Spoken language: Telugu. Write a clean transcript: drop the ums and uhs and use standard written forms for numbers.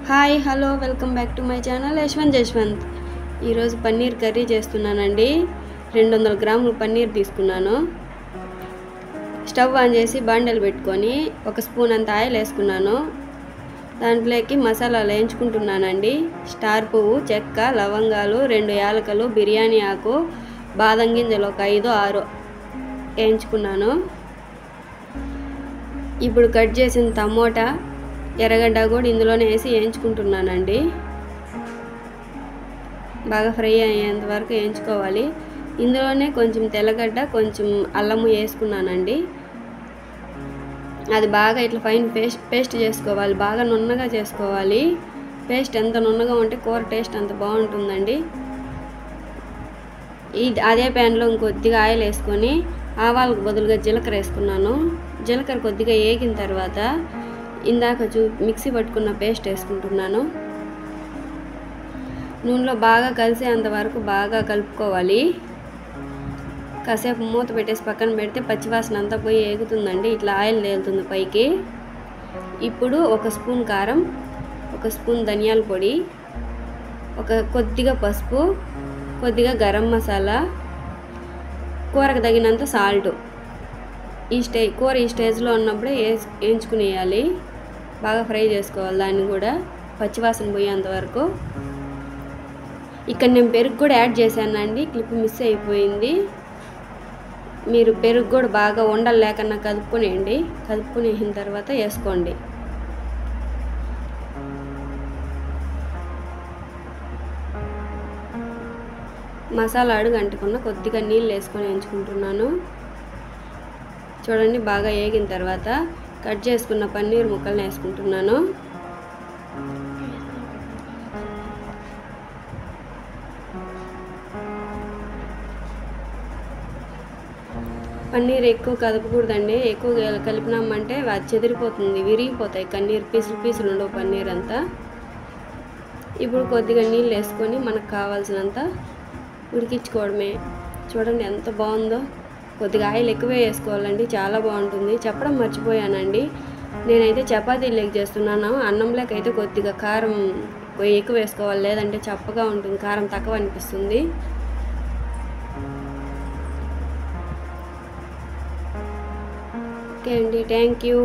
Hi hello welcome back to my channel Yashwant. ఈరోజు పన్నీర్ కర్రీ చేస్తున్నానండి. 200 గ్రాములు పన్నీర్ తీసుకున్నాను. స్టవ్ ఆన్ చేసి బాండెలు పెట్టుకొని 1 స్పూన్ అంత ఆయిల్ వేసుకున్నాను. దాంట్లోకి మసాలాలు వేయించుకుంటున్నానండి. స్టార్ పువ్వు, చెక్క, లవంగాలు, 2 యాలకులు, బిర్యానీ ఆకు, బాదం గింజలు ఒక 5-6 వేయించుకున్నాను. ఇప్పుడు కట్ చేసిన టమోటా, ఎర్రగడ్డ కూడా ఇందులోనే వేసి వేయించుకుంటున్నానండి. బాగా ఫ్రై అయ్యేంత వరకు వేయించుకోవాలి. ఇందులోనే కొంచెం తెల్లగడ్డ, కొంచెం అల్లము వేసుకున్నానండి. అది బాగా ఇట్లా ఫైన్ పేస్ట్ చేసుకోవాలి. బాగా నున్నగా చేసుకోవాలి. పేస్ట్ ఎంత నున్నగా ఉంటే కూర టేస్ట్ అంత బాగుంటుందండి. అదే ప్యాన్లో ఇంకొద్దిగా ఆయిల్ వేసుకొని ఆవాలకు బదులుగా జీలకర్ర వేసుకున్నాను. జీలకర్ర కొద్దిగా వేగిన తర్వాత ఇందాక మిక్సీ పట్టుకున్న పేస్ట్ వేసుకుంటున్నాను. నూనెలో బాగా కలిసేంత వరకు బాగా కలుపుకోవాలి. కాసేపు మూత పెట్టేసి పక్కన పెడితే పచ్చివాసన అంతా పోయి ఏగుతుందండి. ఇట్లా ఆయిల్ తేలుతుంది పైకి. ఇప్పుడు 1 స్పూన్ కారం, 1 స్పూన్ ధనియాల పొడి, కొద్దిగా పసుపు, కొద్దిగా గరం మసాలా, కూరకు తగినంత సాల్ట్. కూర ఈ స్టేజ్లో ఉన్నప్పుడే వేయించుకునేయాలి. బాగా ఫ్రై చేసుకోవాలి. దాన్ని కూడా పచ్చివాసన పోయేంత వరకు. ఇక్కడ నేను పెరుగు కూడా యాడ్ చేశానండి. క్లిప్ మిస్ అయిపోయింది. మీరు పెరుగు కూడా బాగా ఉండలు లేకన్నా కలుపుకునేయండి. కలుపుకునేసిన తర్వాత వేసుకోండి. మసాలా అడుగు అంటుకున్న కొద్దిగా నీళ్ళు వేసుకొని వేయించుకుంటున్నాను. చూడండి, బాగా వేగిన తర్వాత కట్ చేసుకున్న పన్నీర్ ముక్కలను వేసుకుంటున్నాను. పన్నీర్ ఎక్కువ కదపకూడదండి. ఎక్కువ కలిపినామంటే అది చెదిరిపోతుంది, విరిగిపోతాయి. పీసులు ఉండవు పన్నీర్ అంతా. ఇప్పుడు కొద్దిగా నీళ్ళు వేసుకొని మనకు కావాల్సినంత ఉడికించుకోవడమే. చూడండి ఎంత బాగుందో. కొద్దిగా ఆయిల్ ఎక్కువే వేసుకోవాలండి, చాలా బాగుంటుంది. చెప్పడం మర్చిపోయానండి. నేనైతే చపాతీలోకి చేస్తున్నాను. అన్నంలోకి అయితే కొద్దిగా కారం ఎక్కువ వేసుకోవాలి, లేదంటే చప్పగా ఉంటుంది, కారం తక్కువ అనిపిస్తుంది. ఓకే అండి, థ్యాంక్ యూ.